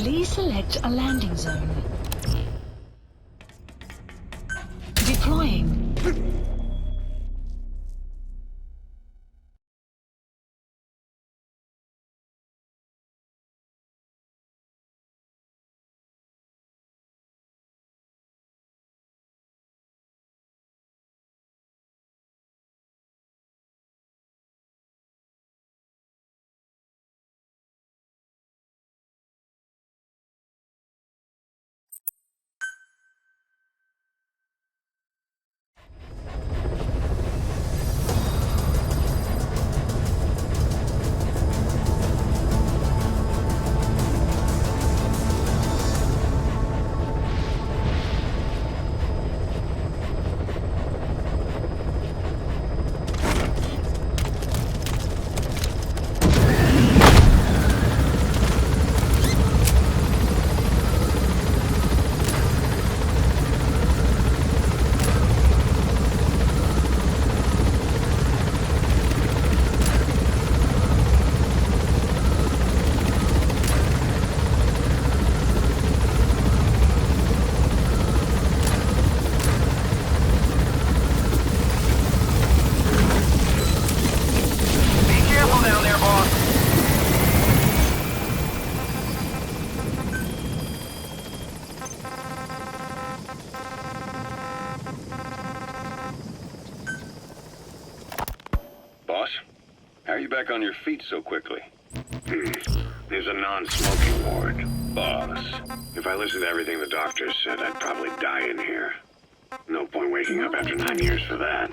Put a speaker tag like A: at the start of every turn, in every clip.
A: Please select a landing zone. Deploying.
B: How are you back on your feet so quickly?
C: There's a non-smoking ward.
B: Boss.
C: If I listened to everything the doctors said, I'd probably die in here. No point waking up after 9 years for that.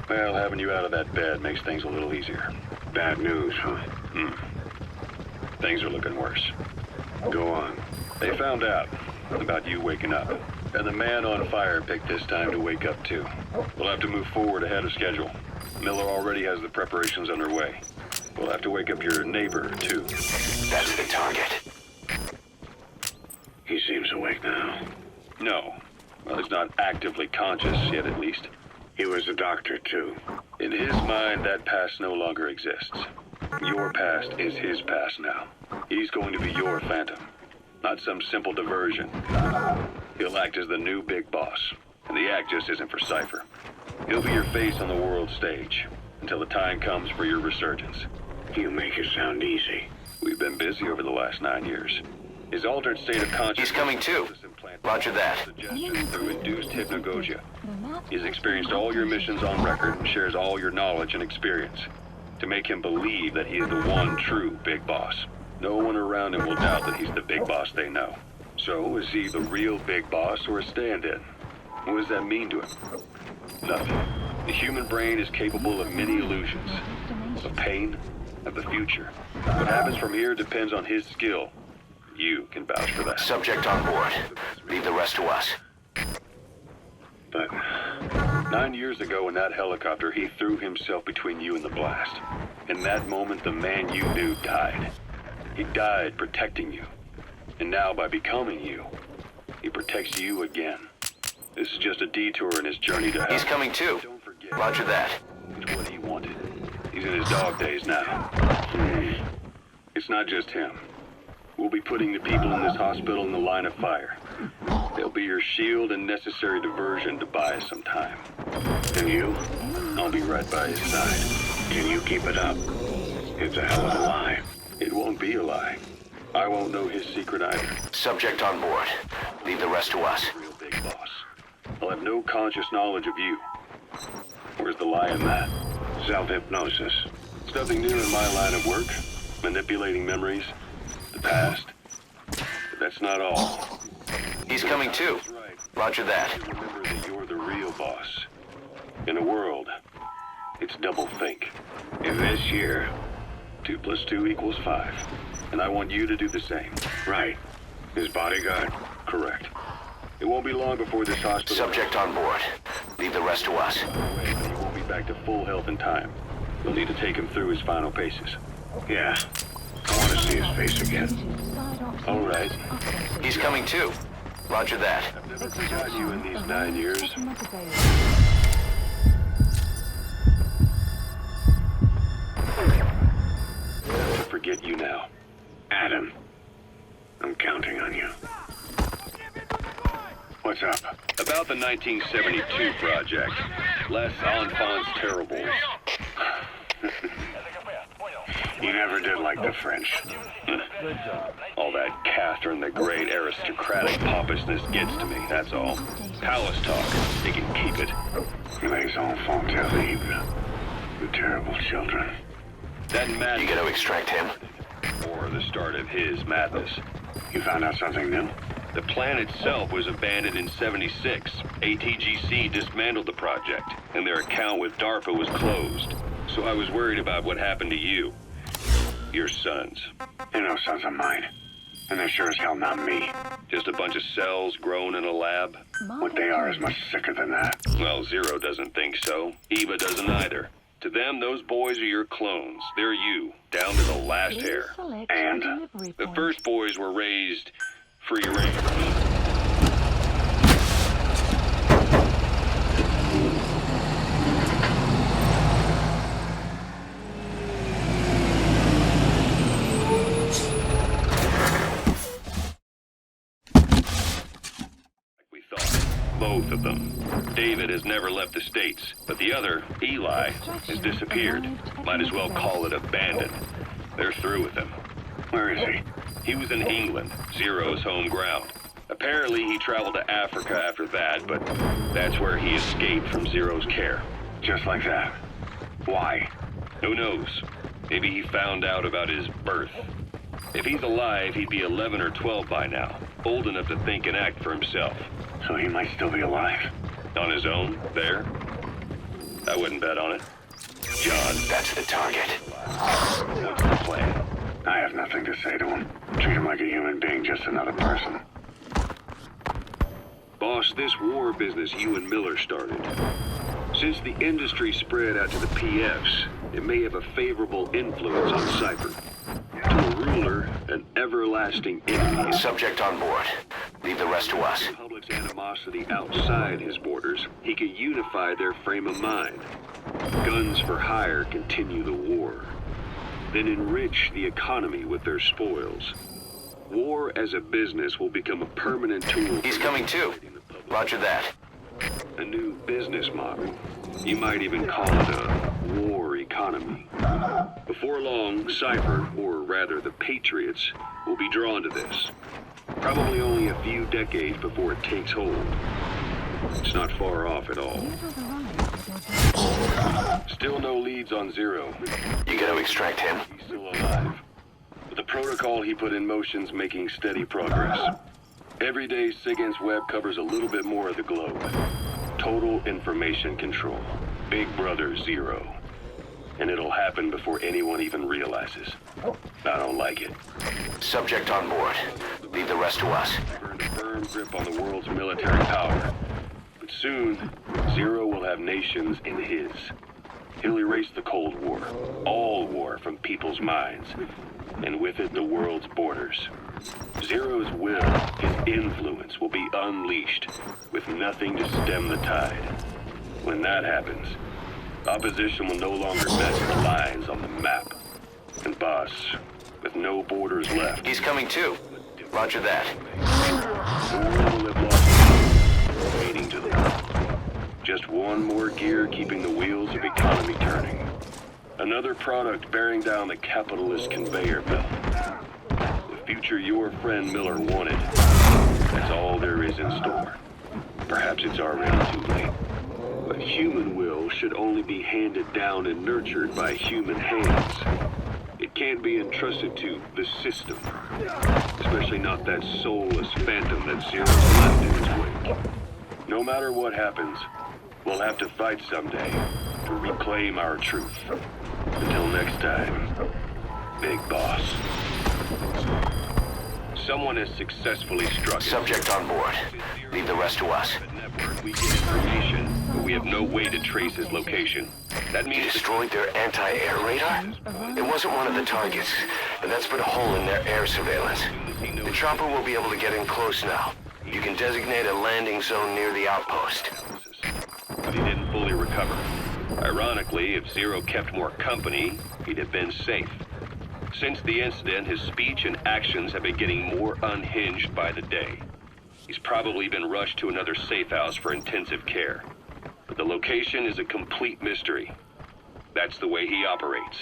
B: Well, having you out of that bed makes things a little easier.
C: Bad news, huh?
B: Things are looking worse.
C: Go on.
B: They found out about you waking up. And the man on fire picked this time to wake up too. We'll have to move forward ahead of schedule. Miller already has the preparations underway. We'll have to wake up your neighbor too.
C: That's the target. He seems awake now.
B: No. Well, he's not actively conscious yet, at least.
C: He was a doctor too.
B: In his mind, that past no longer exists. Your past is his past now. He's going to be your phantom, not some simple diversion. He'll act as the new big boss, and the act just isn't for Cypher. He'll be your face on the world stage, until the time comes for your resurgence.
C: You make it sound easy.
B: We've been busy over the last 9 years. His altered state of consciousness...
D: He's coming too. Roger that.
B: ...suggestion through induced hypnagogia. He's experienced all your missions on record and shares all your knowledge and experience to make him believe that he is the one true big boss. No one around him will doubt that he's the big boss they know. So, is he the real big boss or a stand-in? What does that mean to him? Nothing. The human brain is capable of many illusions. Of pain, of the future. What happens from here depends on his skill. You can vouch for that.
D: Subject on board. Leave the rest to us.
B: But 9 years ago in that helicopter, he threw himself between you and the blast. In that moment, the man you knew died. He died protecting you. And now, by becoming you, he protects you again. This is just a detour in his journey to hell.
D: He's coming too.
B: Don't forget.
D: Roger that.
B: It's what he wanted. He's in his dog days now. It's not just him. We'll be putting the people in this hospital in the line of fire. They'll be your shield and necessary diversion to buy us some time.
C: And you?
B: I'll be right by his side.
C: Can you keep it up? It's a hell of a lie.
B: It won't be a lie. I won't know his secret either.
D: Subject on board. Leave the rest to us.
B: Real big boss. I'll have no conscious knowledge of you. Where's the lie in that?
C: Self-hypnosis.
B: It's nothing new in my line of work. Manipulating memories. The past. But that's not all.
D: He's coming too.
B: That's right.
D: Roger that.
B: You remember that you're the real boss. In a world, it's double think.
C: In this year.
B: 2 + 2 = 5. And I want you to do the same.
C: Right. His bodyguard.
B: Correct. It won't be long before this hospital...
D: Subject on board. Leave the rest to us.
B: He won't be back to full health in time. You'll need to take him through his final paces.
C: Yeah. I want to see his face again.
B: All right.
D: He's coming too. Roger that.
B: I've never forgotten you in these 9 years. To forget you now.
C: Adam. I'm counting.
B: the 1972 project. Less enfants terribles.
C: You never did like the French.
B: All that Catherine the Great aristocratic pompousness gets to me, that's all. Palace talk, they can keep it.
C: Les enfants terribles. The terrible children.
B: That madness,
D: You gonna extract him?
B: or the start of his madness.
C: You found out something new?
B: The plan itself was abandoned in '76. ATGC dismantled the project, and their account with DARPA was closed. So I was worried about what happened to you. Your sons.
C: They're no sons of mine. And they're sure as hell not me.
B: Just a bunch of cells grown in a lab?
C: What they are is much sicker than that.
B: Well, Zero doesn't think so. Eva doesn't either. To them, those boys are your clones. They're you, down to the last hair.
C: And?
B: The first boys were raised free range. We thought. Both of them. David has never left the States, but the other, Eli, has disappeared. Might as well call it abandoned. They're through with him.
C: Where is he?
B: He was in England, Zero's home ground. Apparently he traveled to Africa after that, but that's where he escaped from Zero's care.
C: Just like that. Why?
B: Who knows? Maybe he found out about his birth. If he's alive, he'd be 11 or 12 by now, old enough to think and act for himself.
C: So he might still be alive.
B: On his own, there? I wouldn't bet on it. John,
D: That's the target.
B: what's the plan?
C: I have nothing to say to him. Treat him like a human being, just another person.
B: Boss, this war business you and Miller started. Since the industry spread out to the PFs, it may have a favorable influence on Cypher. To a ruler, an everlasting enemy.
D: Subject on board. Leave the rest to us.
B: The public's animosity outside his borders, he could unify their frame of mind. Guns for hire continue the war. Then enrich the economy with their spoils. War as a business will become a permanent tool.
D: He's coming too. Roger that.
B: A new business model. You might even call it a war economy. Before long, Cypher, or rather the Patriots, will be drawn to this. Probably only a few decades before it takes hold. It's not far off at all. Still no leads on Zero.
D: You gonna extract him?
B: He's still alive. But the protocol he put in motion's making steady progress. Every day, SIGINT's web covers a little bit more of the globe. Total information control. Big Brother Zero. And it'll happen before anyone even realizes. I don't like it.
D: Subject on board. Leave the rest to us.
B: I've earned a firm grip on the world's military power. But soon, Zero will have nations in his. He'll erase the Cold War. All war from people's minds. And with it, the world's borders. Zero's will, his influence, will be unleashed, with nothing to stem the tide. When that happens, opposition will no longer match the lines on the map. And boss, with no borders left,
D: He's coming too. Roger that.
B: the world will have lost waiting to them. Just one more gear keeping the wheels of economy turning. Another product bearing down the capitalist conveyor belt. The future your friend Miller wanted. That's all there is in store. Perhaps it's already too late. But human will should only be handed down and nurtured by human hands. It can't be entrusted to the system. Especially not that soulless phantom that Zero's left in his wake. No matter what happens, we'll have to fight someday to reclaim our truth. Until next time, Big Boss. Someone has successfully struck it.
D: Subject on board. Leave the rest to us.
B: Network, we get information, but we have no way to trace his location. That
D: You
B: means
D: destroyed their anti-air radar? It wasn't one of the targets, and that's put a hole in their air surveillance. The chopper will be able to get in close now. You can designate a landing zone near the outpost.
B: but he didn't fully recover. Ironically, if Zero kept more company, he'd have been safe. Since the incident, his speech and actions have been getting more unhinged by the day. He's probably been rushed to another safe house for intensive care. But the location is a complete mystery. That's the way he operates.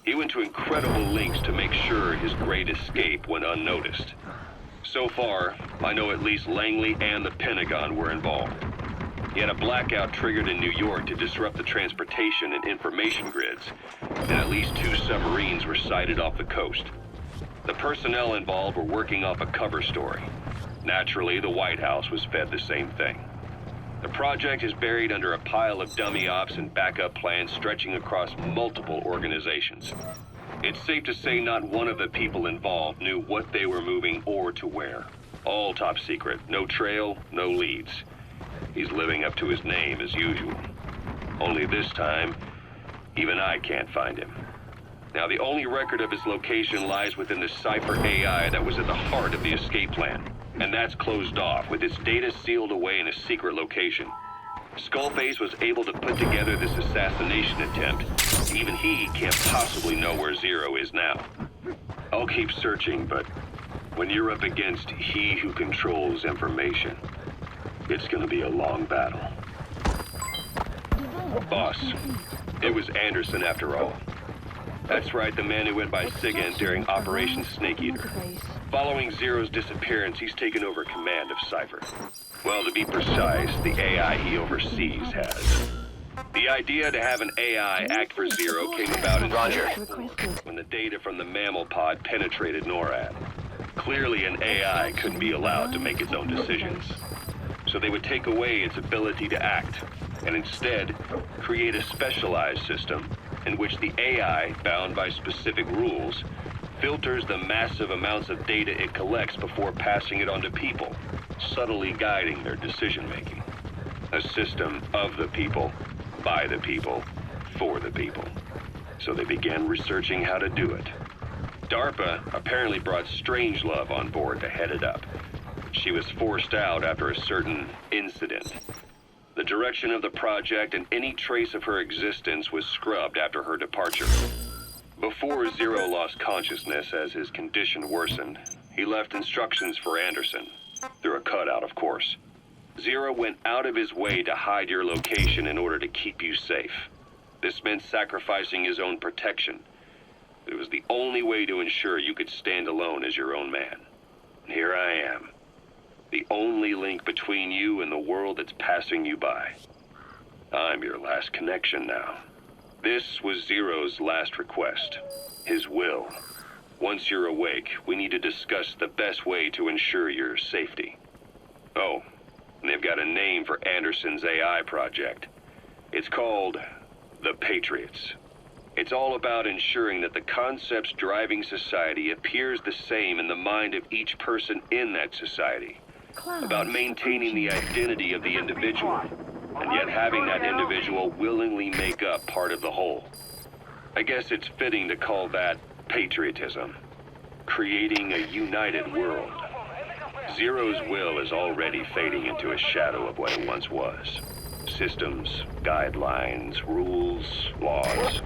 B: He went to incredible lengths to make sure his great escape went unnoticed. So far, I know at least Langley and the Pentagon were involved. He had a blackout triggered in New York to disrupt the transportation and information grids, and at least 2 submarines were sighted off the coast. The personnel involved were working off a cover story. Naturally, the White House was fed the same thing. The project is buried under a pile of dummy ops and backup plans stretching across multiple organizations. It's safe to say not one of the people involved knew what they were moving or to where. All top secret, no trail, no leads. He's living up to his name as usual. Only this time, even I can't find him. Now, the only record of his location lies within the Cypher AI that was at the heart of the escape plan. And that's closed off, with its data sealed away in a secret location. Skullface was able to put together this assassination attempt. Even he can't possibly know where Zero is now. I'll keep searching, but when you're up against he who controls information, it's gonna be a long battle. Boss, it was Anderson after all. That's right, the man who went by Sigint during Operation Snake Eater. Following Zero's disappearance, he's taken over command of Cypher. Well, to be precise, the AI he oversees has. The idea to have an AI act for Zero came about in
D: Roger.
B: when the data from the mammal pod penetrated NORAD. Clearly, an AI couldn't be allowed to make its own decisions. So they would take away its ability to act, and instead create a specialized system in which the AI, bound by specific rules, filters the massive amounts of data it collects before passing it on to people, subtly guiding their decision-making. A system of the people, by the people, for the people. So they began researching how to do it. DARPA apparently brought Strangelove on board to head it up. She was forced out after a certain incident. The direction of the project and any trace of her existence was scrubbed after her departure. Before Zero lost consciousness as his condition worsened, he left instructions for Anderson, through a cutout, of course. Zero went out of his way to hide your location in order to keep you safe. This meant sacrificing his own protection. It was the only way to ensure you could stand alone as your own man. And here I am. The only link between you and the world that's passing you by. I'm your last connection now. This was Zero's last request. His will. Once you're awake, we need to discuss the best way to ensure your safety. Oh, and they've got a name for Anderson's AI project. It's called the Patriots. It's all about ensuring that the concepts driving society appears the same in the mind of each person in that society. About maintaining the identity of the individual, and yet having that individual willingly make up part of the whole. I guess it's fitting to call that patriotism. Creating a united world. Zero's will is already fading into a shadow of what it once was. Systems, guidelines, rules, laws.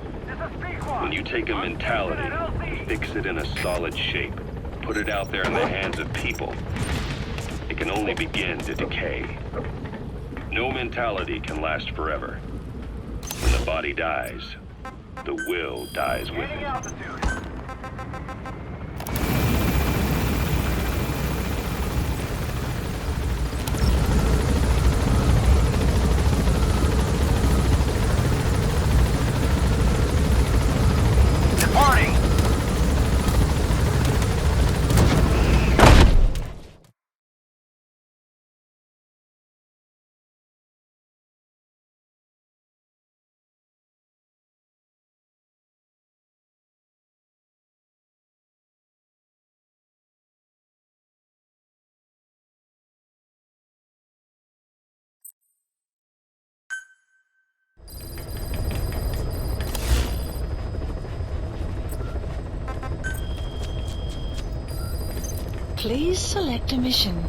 B: When you take a mentality, fix it in a solid shape, put it out there in the hands of people, it can only begin to decay. No mentality can last forever. When the body dies, the will dies with it.
D: Departing!
A: Please select a mission.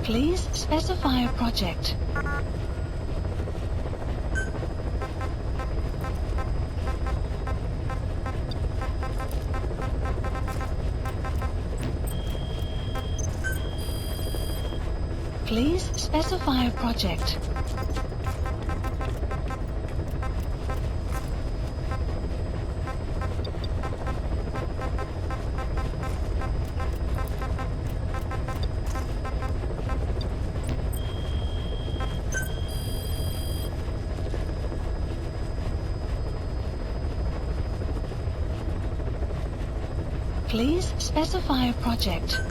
A: Please specify a project. Please specify a project. Please specify a project.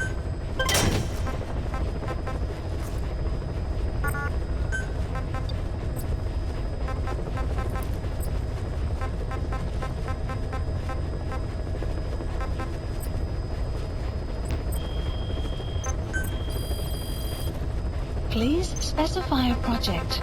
A: Please specify a project.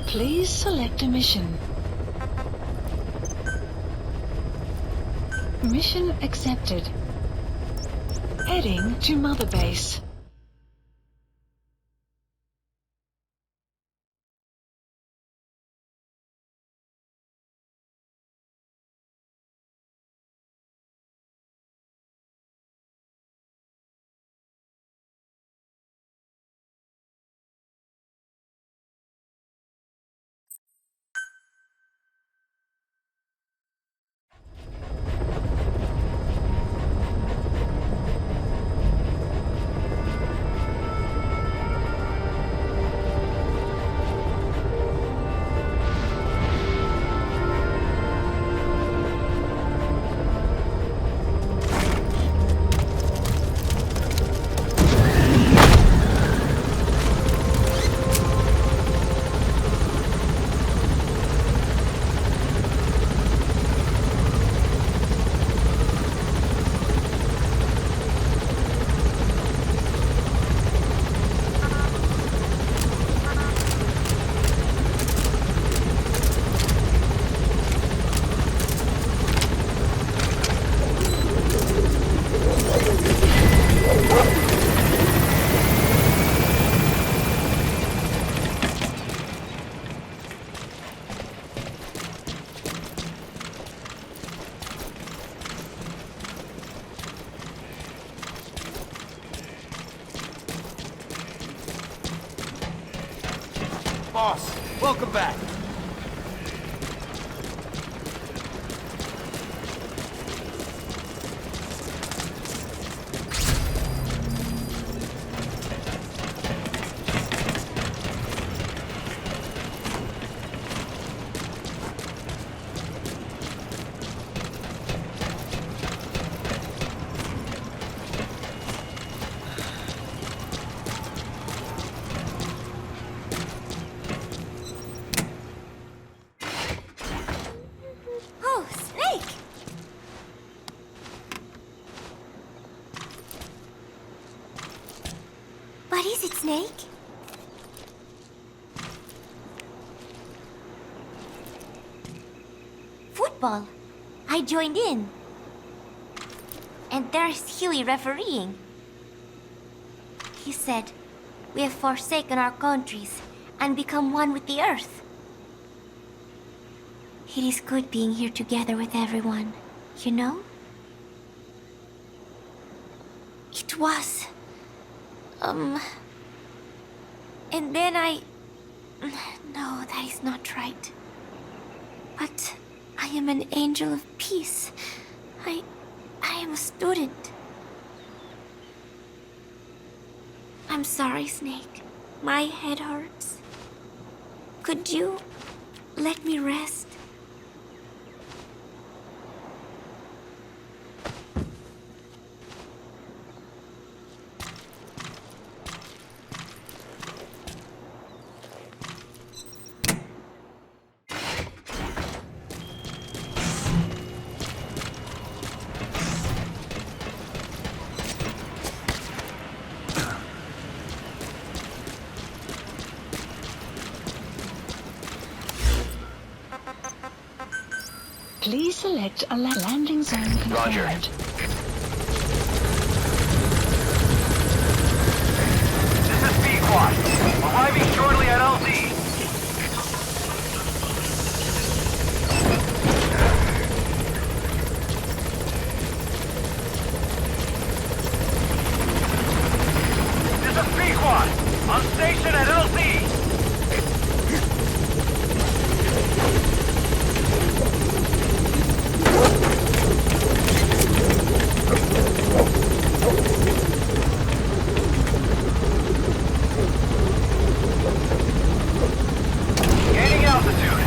A: Please select a mission. Mission accepted. Heading to Mother Base.
E: Boss, welcome back.
F: What is it, Snake? Football. I joined in. And there's Huey refereeing. He said, we have forsaken our countries and become one with the earth. It is good being here together with everyone, you know? It was... And then No, that is not right. But I am an angel of peace. I am a student. I'm sorry, Snake. My head hurts. Could you let me rest?
A: Please select a landing zone confirmed.
D: Roger.
E: This is B-Quad. Arriving shortly at LZ. This is B-Quad. On station at LZ. Gaining altitude.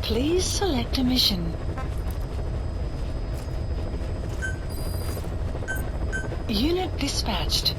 A: Please select a mission. Unit dispatched.